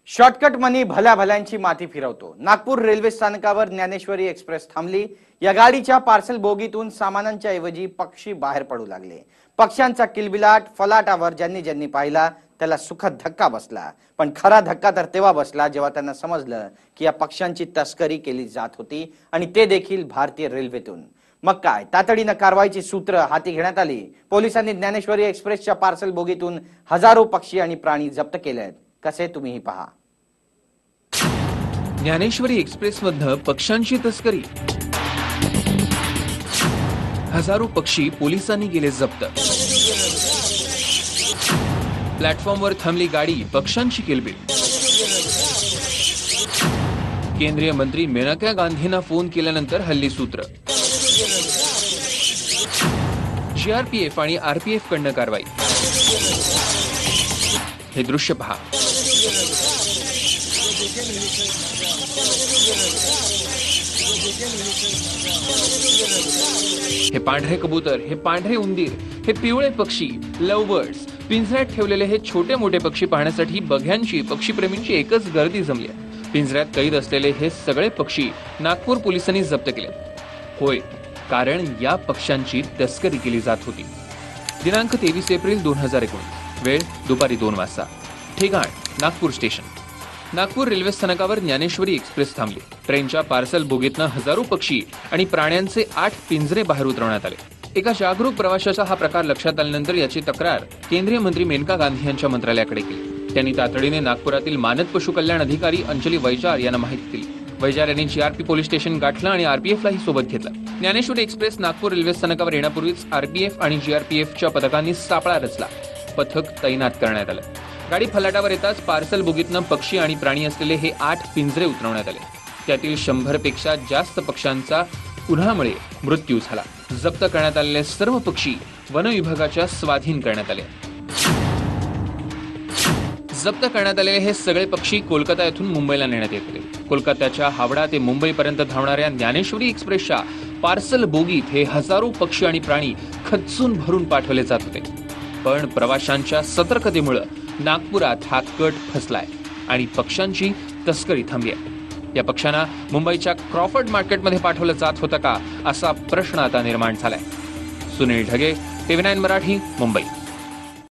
Shortcut मनी भल्या भल्यांची माती फिरवतो। नागपूर रेल्वे स्थानकावर ज्ञानेश्वरी एक्सप्रेस थांबली। या गाडीच्या पार्सल बोगीतून सामानांच्या ऐवजी पक्षी बाहेर पडू लागले। पक्ष्यांचा किलबिलाट फलाटावर ज्यांनी पाहिला त्याला सुखद धक्का बसला। पण खरा धक्का तर तेव्हा बसला जेव्हा त्यांना समजलं की या पक्ष्यांची तस्करी केली जात होती आणि ते देखील भारतीय रेल्वेतून। मग काय तातडीने कारवाईची सूत्र हाती घेण्यात आली। पोलिसांनी ज्ञानेश्वरी एक्सप्रेसच्या पार्सल बोगीतून हजारो पक्षी आणि प्राणी जप्त केलेत। कसे तुम्हीही पहा। ज्ञानेश्वरी एक्सप्रेस मधनं पक्ष्यांची तस्करी, हजारो पक्षी पोलिसांनी केले जप्त। प्लॅटफॉर्मवर थांबली गाडी, पक्ष्यांची किलबिल। केंद्रीय मंत्री मेनका गांधींना फोन केल्यानंतर हल्ली सूत्र। जीआरपीएफ आणि आरपीएफ कडनं कारवाई। हे दृश्य पहा। हे पांढरे कबूतर, हे पांढरे उंदीर, हे पिवळे पक्षी, लव्हबर्ड्स, पिंजऱ्यात ठेवलेले हे छोटे मोठे पक्षी पाहण्यासाठी बघ्यांची, पक्षीप्रेमींची एकच गर्दी जमली आहे। पिंजऱ्यात कैद असलेले हे सगळे पक्षी नागपूर पोलिसांनी जप्त केले। होय, कारण या पक्ष्यांची तस्करी केली जात होती। दिनांक 23 एप्रिल 2019, वेळ दुपारी 2 वाजता। ठिकाण नागपूर स्टेशन। नागपूर रेल्वे स्थानकावर ज्ञानेश्वरी एक्सप्रेस थांबली। ट्रेनच्या पार्सल बोगीतनं हजारो पक्षी आणि प्राण्यांचे 8 पिंजरे बाहेर उतरवण्यात आले। एका जागरूक प्रवाशाचा हा प्रकार लक्षात आल्यानंतर याची तक्रार केंद्रीय मंत्री मेनका गांधी यांच्या मंत्रालयाकडे केली। त्यांनी तातडीने नागपुरातील मानद पशु कल्याण अधिकारी अंजली वैजार यांना माहिती दिली। वैजार यांनी जीआरपी पोलीस स्टेशन गाठलं आणि आरपीएफलाही सोबत घेतलं। ज्ञानेश्वरी एक्सप्रेस नागपूर रेल्वे स्थानकावर येण्यापूर्वीच आरपीएफ आणि जीआरपीएफच्या पथकांनी सापळा रचला। पथक तैनात करण्यात आलं। गाडी फलाटावर येताच पार्सल बोगीतनं पक्षी आणि प्राणी असलेले हे 8 पिंजरे उतरवण्यात आले। त्यातील 100 पेक्षा जास्त पक्ष्यांचा उन्हामुळे मृत्यू झाला। जप्त करण्यात आलेले सर्व पक्षी वन विभागाच्या स्वाधीन करण्यात आले। जप्त करण्यात आलेले हे सगळे पक्षी कोलकाता येथून मुंबईला नेण्यात येत होते। कोलकात्याच्या हावडा ते मुंबईपर्यंत धावणाऱ्या ज्ञानेश्वरी एक्सप्रेसच्या पार्सल बोगीत हे हजारो पक्षी आणि प्राणी खच्चून भरून पाठवले जात होते। पण प्रवाशांच्या सतर्कतेमुळे नागपुरात हा कट फसलाय आणि पक्ष्यांची तस्करी थांबली आहे। या पक्ष्यांना मुंबईच्या क्रॉफर्ड मार्केटमध्ये पाठवलं जात होतं का असा प्रश्न आता निर्माण झालाय। सुनील ढगे, TV9 मराठी, मुंबई।